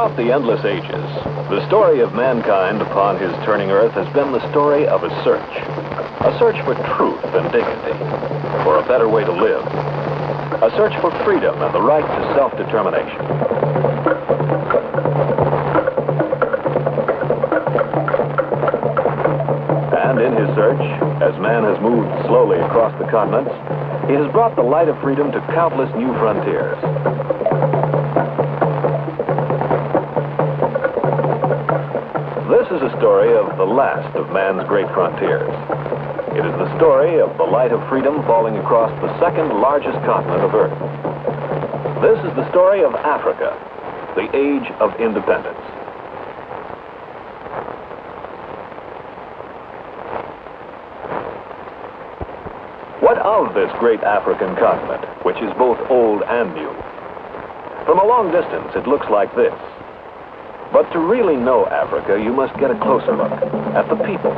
Throughout the endless ages, the story of mankind upon his turning earth has been the story of a search for truth and dignity, for a better way to live, a search for freedom and the right to self-determination. And in his search, as man has moved slowly across the continents, he has brought the light of freedom to countless new frontiers. This is a story of the last of man's great frontiers. It is the story of the light of freedom falling across the second largest continent of Earth. This is the story of Africa, the age of independence. What of this great African continent, which is both old and new? From a long distance, it looks like this. But to really know Africa, you must get a closer look at the people,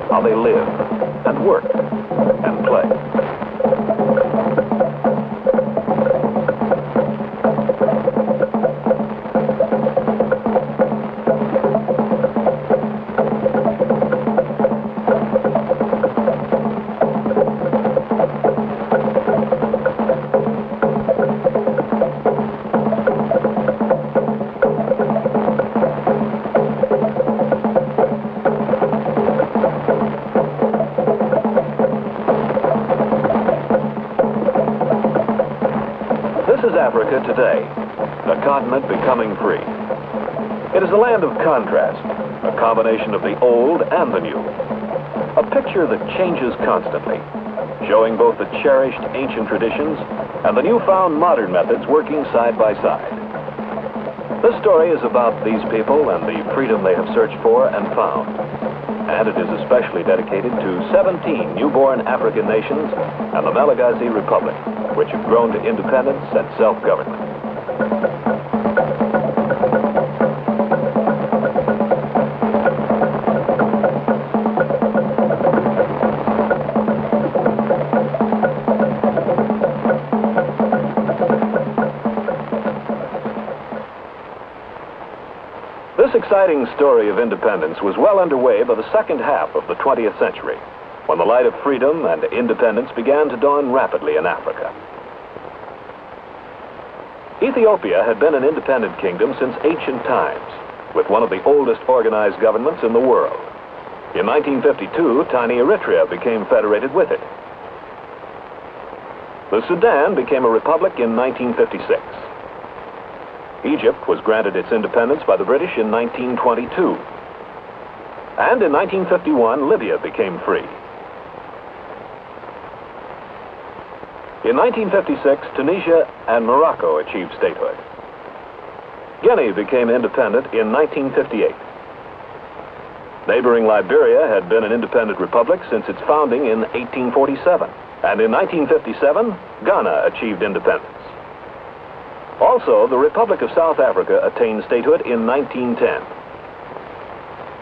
how they live and work and play. Africa today, a continent becoming free. It is a land of contrast, a combination of the old and the new. A picture that changes constantly, showing both the cherished ancient traditions and the newfound modern methods working side by side. This story is about these people and the freedom they have searched for and found. And it is especially dedicated to 17 newborn African nations and the Malagasy Republic, which have grown to independence and self-government. This exciting story of independence was well underway by the second half of the 20th century, when the light of freedom and independence began to dawn rapidly in Africa. Ethiopia had been an independent kingdom since ancient times, with one of the oldest organized governments in the world. In 1952, tiny Eritrea became federated with it. The Sudan became a republic in 1956. Egypt was granted its independence by the British in 1922. And in 1951, Libya became free. In 1956, Tunisia and Morocco achieved statehood. Guinea became independent in 1958. Neighboring Liberia had been an independent republic since its founding in 1847. And in 1957, Ghana achieved independence. Also, the Republic of South Africa attained statehood in 1910.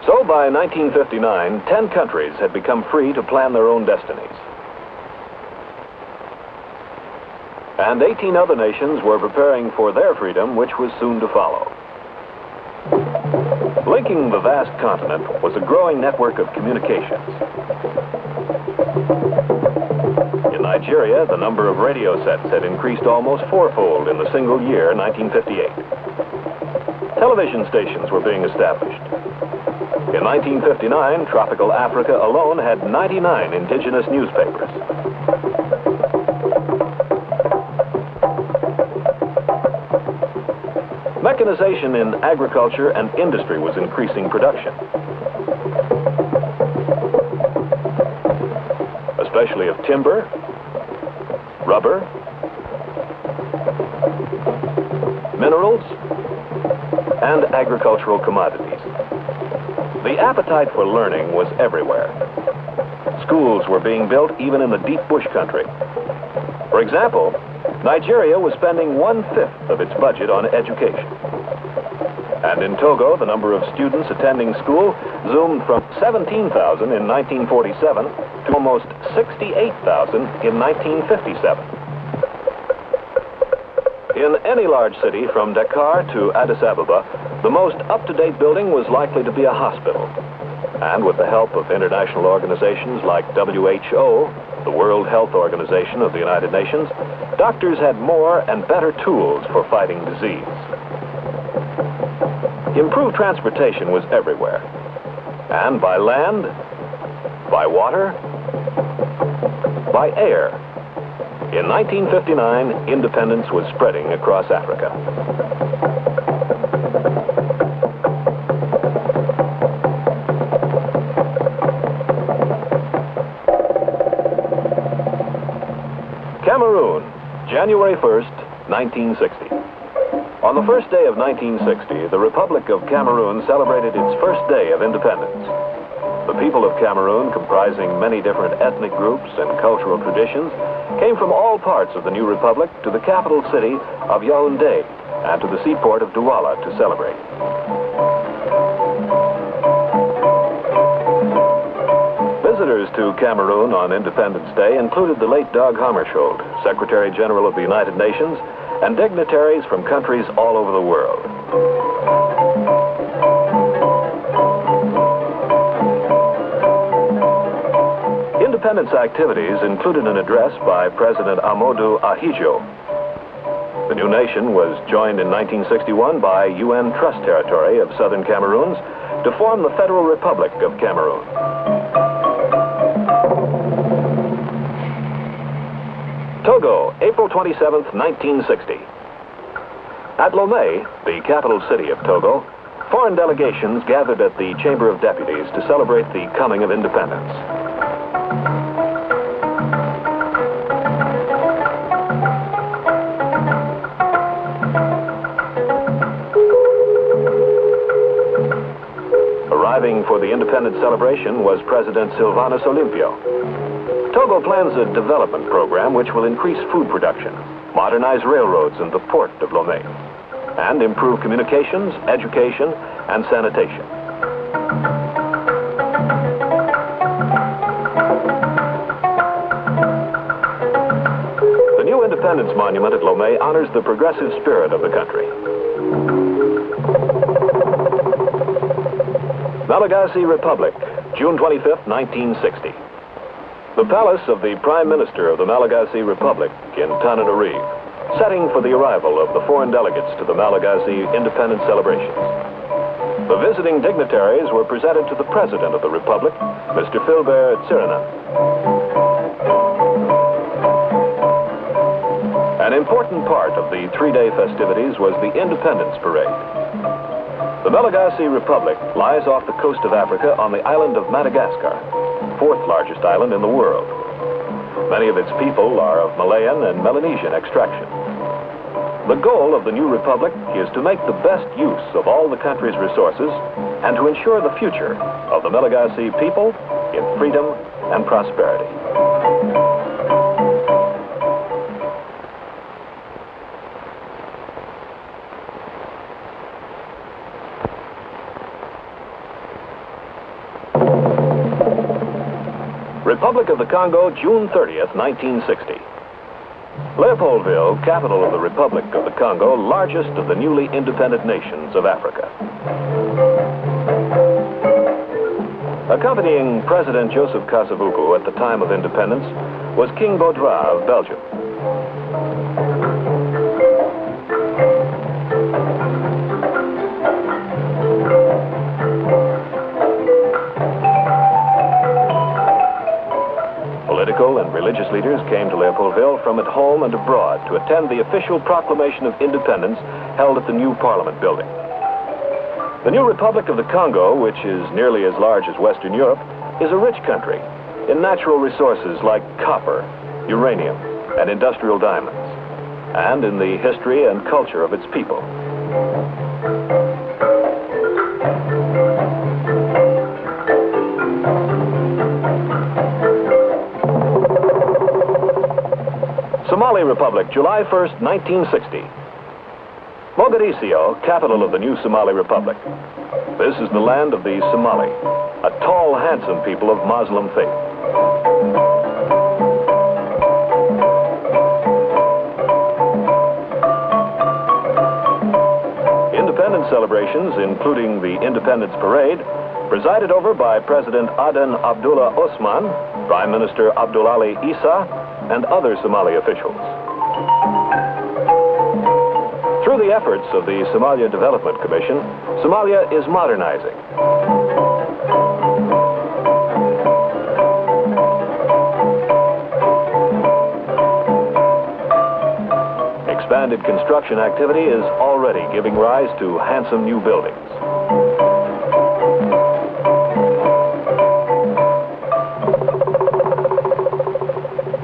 So by 1959, 10 countries had become free to plan their own destinies. And 18 other nations were preparing for their freedom, which was soon to follow. Linking the vast continent was a growing network of communications. In Nigeria, the number of radio sets had increased almost fourfold in the single year, 1958. Television stations were being established. In 1959, tropical Africa alone had 99 indigenous newspapers. Mechanization in agriculture and industry was increasing production, especially of timber, rubber, minerals, and agricultural commodities. The appetite for learning was everywhere. Schools were being built even in the deep bush country. For example, Nigeria was spending 1/5 of its budget on education. And in Togo, the number of students attending school zoomed from 17,000 in 1947 to almost 68,000 in 1957. In any large city from Dakar to Addis Ababa, the most up-to-date building was likely to be a hospital. And with the help of international organizations like WHO, the World Health Organization of the United Nations, doctors had more and better tools for fighting disease. Improved transportation was everywhere. And by land, by water, by air. In 1959, independence was spreading across Africa. Cameroon, January 1st, 1960. On the first day of 1960, the Republic of Cameroon celebrated its first day of independence. The people of Cameroon, comprising many different ethnic groups and cultural traditions, came from all parts of the new republic to the capital city of Yaoundé and to the seaport of Douala to celebrate. Visitors to Cameroon on Independence Day included the late Dag Hammarskjöld, Secretary General of the United Nations, and dignitaries from countries all over the world. Independence activities included an address by President Amadou Ahidjo. The new nation was joined in 1961 by UN Trust Territory of Southern Cameroons to form the Federal Republic of Cameroon. Togo, April 27th, 1960. At Lomé, the capital city of Togo, foreign delegations gathered at the Chamber of Deputies to celebrate the coming of independence. Arriving for the independence celebration was President Sylvanus Olympio. Togo plans a development program which will increase food production, modernize railroads in the port of Lomé, and improve communications, education, and sanitation. The new Independence Monument at Lomé honors the progressive spirit of the country. Malagasy Republic, June 25th, 1960. The palace of the Prime Minister of the Malagasy Republic in Tananarive, setting for the arrival of the foreign delegates to the Malagasy independence celebrations. The visiting dignitaries were presented to the President of the Republic, Mr. Philbert Tsirina. An important part of the three-day festivities was the Independence Parade. The Malagasy Republic lies off the coast of Africa on the island of Madagascar, fourth largest island in the world. Many of its people are of Malayan and Melanesian extraction. The goal of the new republic is to make the best use of all the country's resources and to ensure the future of the Malagasy people in freedom and prosperity. Republic of the Congo, June 30th, 1960. Leopoldville, capital of the Republic of the Congo, largest of the newly independent nations of Africa. Accompanying President Joseph Kasavubu at the time of independence was King Baudouin of Belgium. Political and religious leaders came to Leopoldville from at home and abroad to attend the official proclamation of independence held at the new Parliament building. The new Republic of the Congo, which is nearly as large as Western Europe, is a rich country in natural resources like copper, uranium, and industrial diamonds, and in the history and culture of its people. Somali Republic, July 1st, 1960. Mogadiscio, capital of the new Somali Republic. This is the land of the Somali, a tall, handsome people of Muslim faith. celebrations, including the Independence Parade, presided over by President Aden Abdullah Osman, Prime Minister Abdulali Isa, and other Somali officials. Through the efforts of the Somalia Development Commission, Somalia is modernizing. Expanded construction activity is already giving rise to handsome new buildings.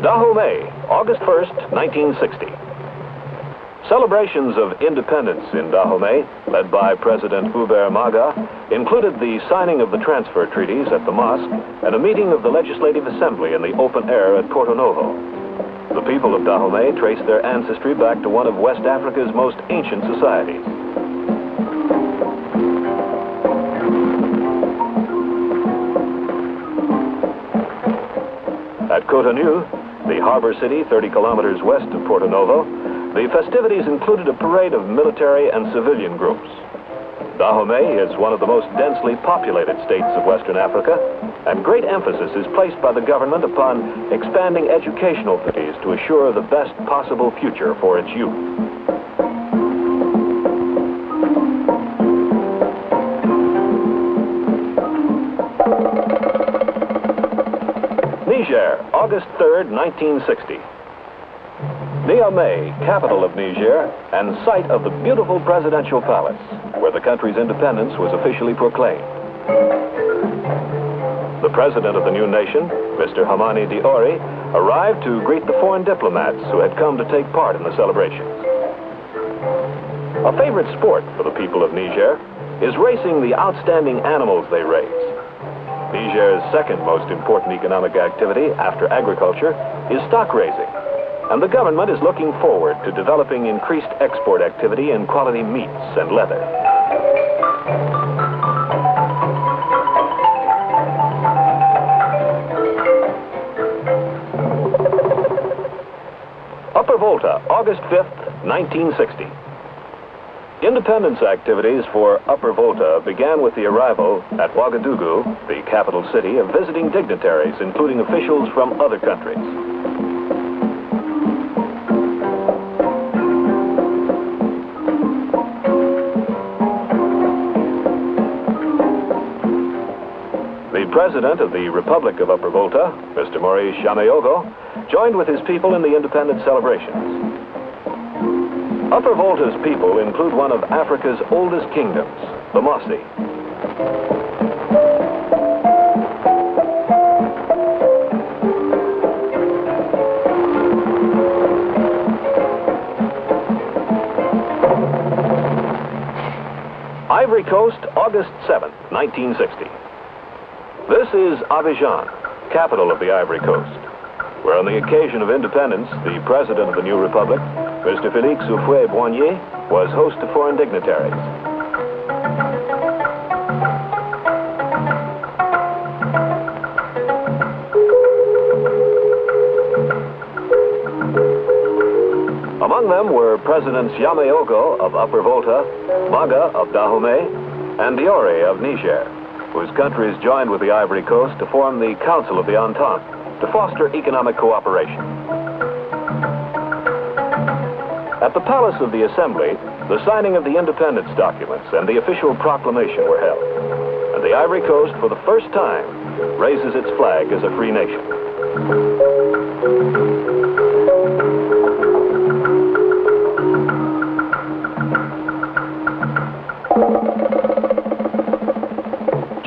Dahomey, August 1st, 1960. Celebrations of independence in Dahomey, led by President Hubert Maga, included the signing of the transfer treaties at the mosque and a meeting of the Legislative Assembly in the open air at Porto Novo. The people of Dahomey trace their ancestry back to one of West Africa's most ancient societies. At Cotonou, the harbor city 30 kilometers west of Porto Novo, the festivities included a parade of military and civilian groups. Dahomey is one of the most densely populated states of Western Africa, and great emphasis is placed by the government upon expanding educational facilities to assure the best possible future for its youth. Niger, August 3rd, 1960. Niamey, capital of Niger, and site of the beautiful presidential palace, where the country's independence was officially proclaimed. The president of the new nation, Mr. Hamani Diori, arrived to greet the foreign diplomats who had come to take part in the celebrations. A favorite sport for the people of Niger is racing the outstanding animals they raise. Niger's second most important economic activity after agriculture is stock raising, and the government is looking forward to developing increased export activity in quality meats and leather. Upper Volta, August 5th, 1960. Independence activities for Upper Volta began with the arrival at Ouagadougou, the capital city, of visiting dignitaries, including officials from other countries. The President of the Republic of Upper Volta, Mr. Maurice Chameyogo, joined with his people in the independence celebrations. Upper Volta's people include one of Africa's oldest kingdoms, the Mossi. Ivory Coast, August 7th, 1960. This is Abidjan, capital of the Ivory Coast, where on the occasion of independence, the president of the new republic, Mr. Félix Houphouët-Boigny, was host to foreign dignitaries. Among them were Presidents Chameyogo of Upper Volta, Maga of Dahomey, and Diori of Niger, whose countries joined with the Ivory Coast to form the Council of the Entente to foster economic cooperation. At the Palace of the Assembly, the signing of the independence documents and the official proclamation were held, and the Ivory Coast, for the first time, raises its flag as a free nation.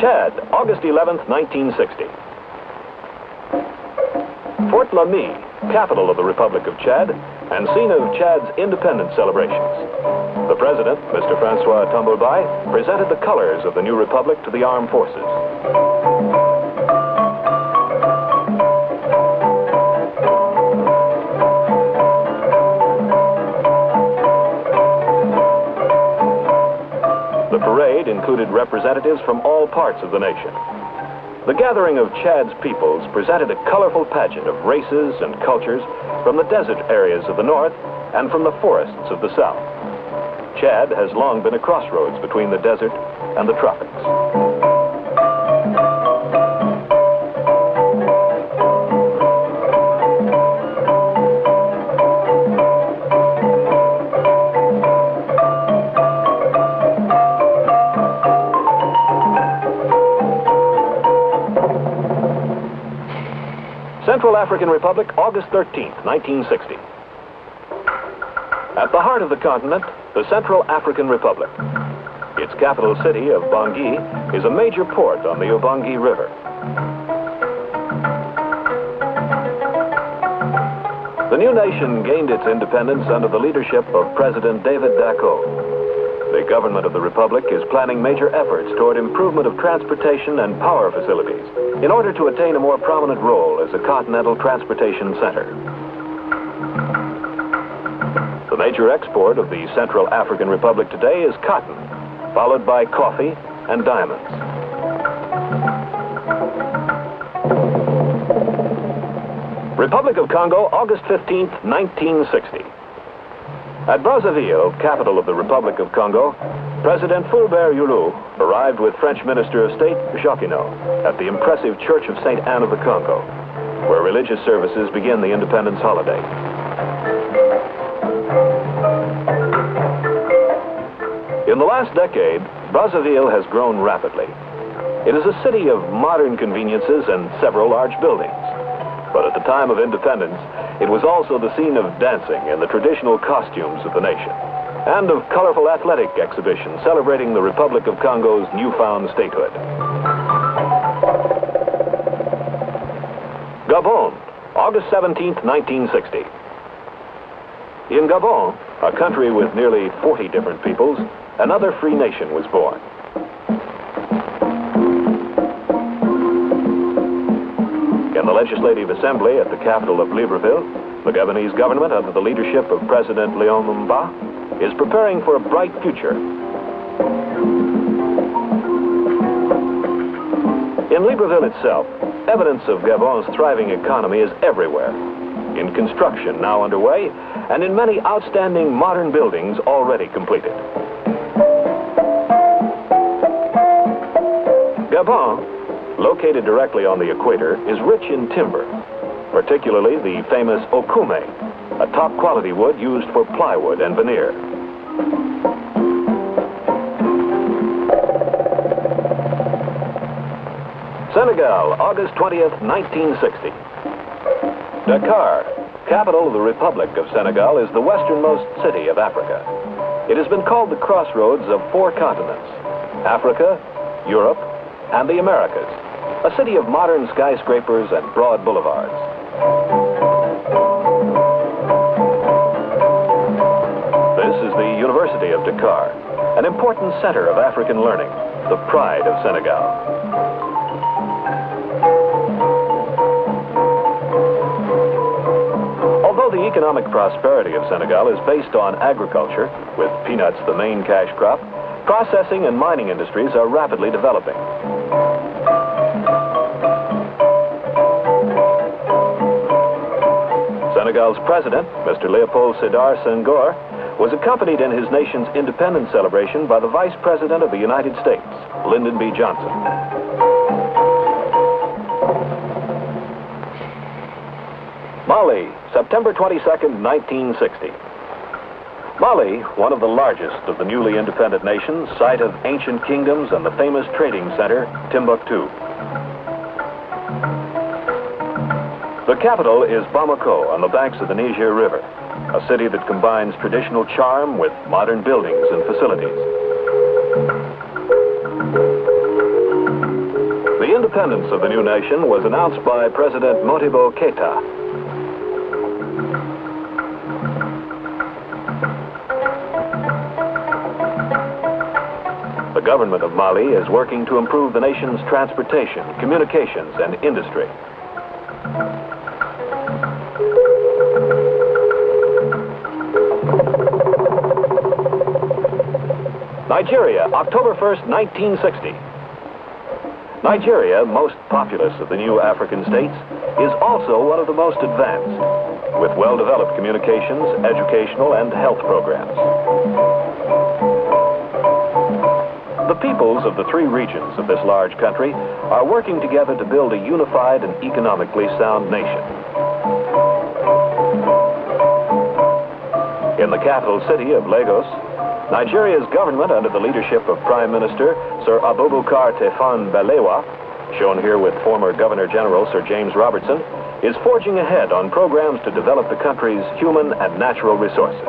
Chad, August 11th, 1960. Fort Lamy, capital of the Republic of Chad, and scene of Chad's independence celebrations. The president, Mr. Francois Tombolbaye, presented the colors of the new republic to the armed forces. The parade included representatives from all parts of the nation. The gathering of Chad's peoples presented a colorful pageant of races and cultures from the desert areas of the north and from the forests of the south. Chad has long been a crossroads between the desert and the tropics. Central African Republic, August 13th, 1960. At the heart of the continent, the Central African Republic. Its capital city of Bangui is a major port on the Ubangi River. The new nation gained its independence under the leadership of President David Dacko. The government of the Republic is planning major efforts toward improvement of transportation and power facilities in order to attain a more prominent role as a continental transportation center. The major export of the Central African Republic today is cotton, followed by coffee and diamonds. Republic of Congo, August 15th, 1960. At Brazzaville, capital of the Republic of Congo, President Fulbert Youlou arrived with French Minister of State Jacquinot at the impressive Church of St. Anne of the Congo, where religious services begin the independence holiday. In the last decade, Brazzaville has grown rapidly. It is a city of modern conveniences and several large buildings. But at the time of independence, it was also the scene of dancing in the traditional costumes of the nation, and of colorful athletic exhibitions celebrating the Republic of Congo's newfound statehood. Gabon, August 17th, 1960. In Gabon, a country with nearly 40 different peoples, another free nation was born. In the Legislative Assembly at the capital of Libreville, the Gabonese government, under the leadership of President Léon Mba, is preparing for a bright future. In Libreville itself, evidence of Gabon's thriving economy is everywhere. In construction now underway, and in many outstanding modern buildings already completed. Gabon, located directly on the equator, is rich in timber, particularly the famous okume, a top-quality wood used for plywood and veneer. Senegal, August 20th, 1960. Dakar, capital of the Republic of Senegal, is the westernmost city of Africa. It has been called the crossroads of 4 continents: Africa, Europe, and the Americas, a city of modern skyscrapers and broad boulevards. This is the University of Dakar, an important center of African learning, the pride of Senegal. Although the economic prosperity of Senegal is based on agriculture, with peanuts the main cash crop, processing and mining industries are rapidly developing. Senegal's president, Mr. Léopold Sédar Senghor, was accompanied in his nation's independence celebration by the Vice President of the United States, Lyndon B. Johnson. Mali, September 22nd, 1960. Mali, one of the largest of the newly independent nations, site of ancient kingdoms and the famous trading center, Timbuktu. The capital is Bamako, on the banks of the Niger River, a city that combines traditional charm with modern buildings and facilities. The independence of the new nation was announced by President Modibo Keïta. The government of Mali is working to improve the nation's transportation, communications, and industry. Nigeria, October 1st, 1960. Nigeria, most populous of the new African states, is also one of the most advanced, with well-developed communications, educational, and health programs. The peoples of the three regions of this large country are working together to build a unified and economically sound nation. In the capital city of Lagos, Nigeria's government, under the leadership of Prime Minister Sir Abubakar Tefan Balewa, shown here with former Governor General Sir James Robertson, is forging ahead on programs to develop the country's human and natural resources.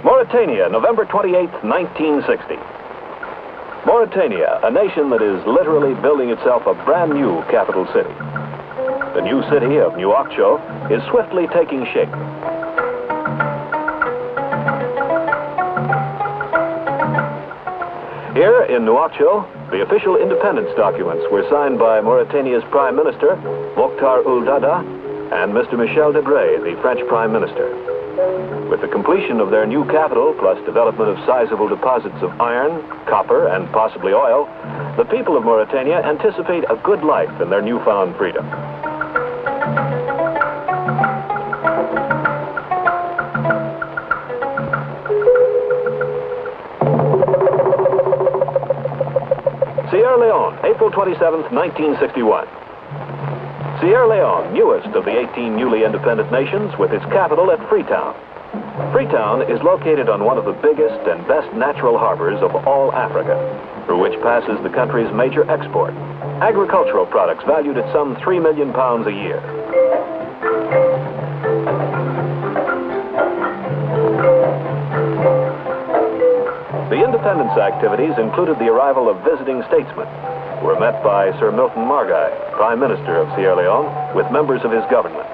Mauritania, November 28, 1960. Mauritania, a nation that is literally building itself a brand new capital city. The new city of Nouakchott is swiftly taking shape. Here in Nouakchott, the official independence documents were signed by Mauritania's Prime Minister, Mokhtar Ould Daddah, and Mr. Michel Debré, the French Prime Minister. With the completion of their new capital, plus development of sizable deposits of iron, copper, and possibly oil, the people of Mauritania anticipate a good life in their newfound freedom. Sierra Leone, April 27, 1961. Sierra Leone, newest of the 18 newly independent nations, with its capital at Freetown. Freetown is located on one of the biggest and best natural harbors of all Africa, through which passes the country's major export, agricultural products valued at some £3 million a year. The independence activities included the arrival of visiting statesmen, who were met by Sir Milton Margai, Prime Minister of Sierra Leone, with members of his government.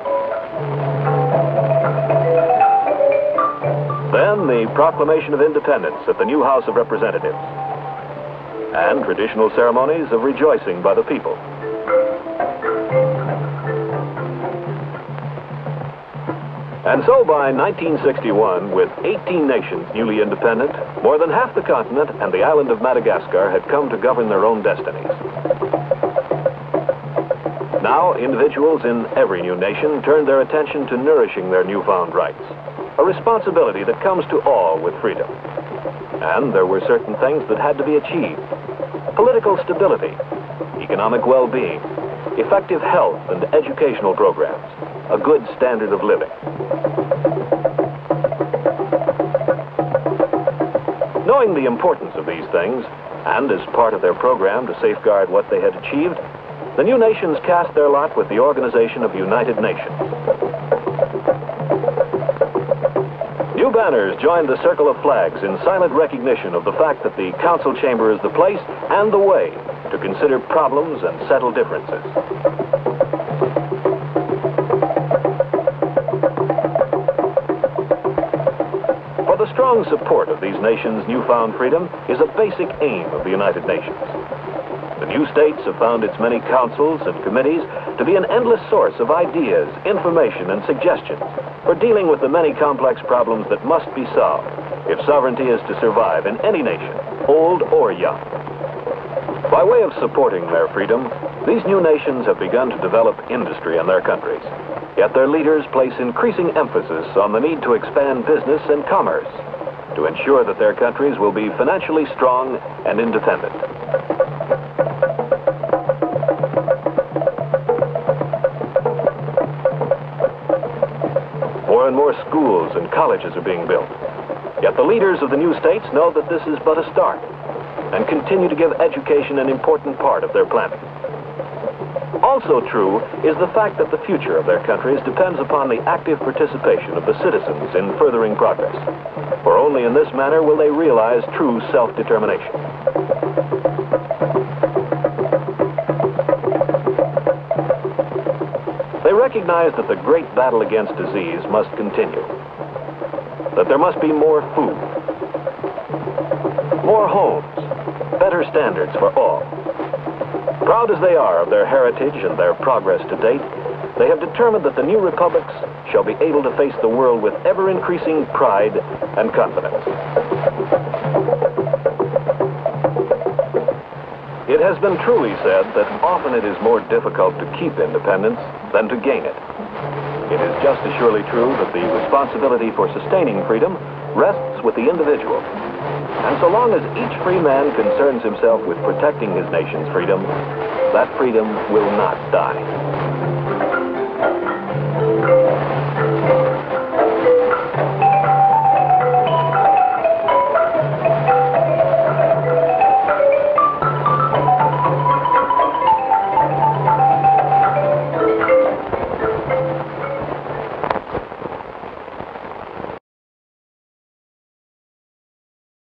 Then the proclamation of independence at the new House of Representatives, and traditional ceremonies of rejoicing by the people. And so by 1961, with 18 nations newly independent, more than half the continent and the island of Madagascar had come to govern their own destinies. Now, individuals in every new nation turned their attention to nourishing their newfound rights, a responsibility that comes to all with freedom. And there were certain things that had to be achieved: political stability, economic well-being, effective health and educational programs, a good standard of living. Knowing the importance of these things, and as part of their program to safeguard what they had achieved, the new nations cast their lot with the Organization of United Nations. New banners joined the circle of flags in silent recognition of the fact that the council chamber is the place and the way to consider problems and settle differences. For the strong support of these nations' newfound freedom is a basic aim of the United Nations. The new states have found its many councils and committees to be an endless source of ideas, information, and suggestions for dealing with the many complex problems that must be solved if sovereignty is to survive in any nation, old or young. By way of supporting their freedom, these new nations have begun to develop industry in their countries. Yet their leaders place increasing emphasis on the need to expand business and commerce to ensure that their countries will be financially strong and independent. More and more schools and colleges are being built. Yet the leaders of the new states know that this is but a start and continue to give education an important part of their planning. Also true is the fact that the future of their countries depends upon the active participation of the citizens in furthering progress, for only in this manner will they realize true self-determination. They recognize that the great battle against disease must continue, that there must be more food, more homes, better standards for all. Proud as they are of their heritage and their progress to date, they have determined that the new republics shall be able to face the world with ever-increasing pride and confidence. It has been truly said that often it is more difficult to keep independence than to gain it. it is just as surely true that the responsibility for sustaining freedom rests with the individual. And so long as each free man concerns himself with protecting his nation's freedom, that freedom will not die.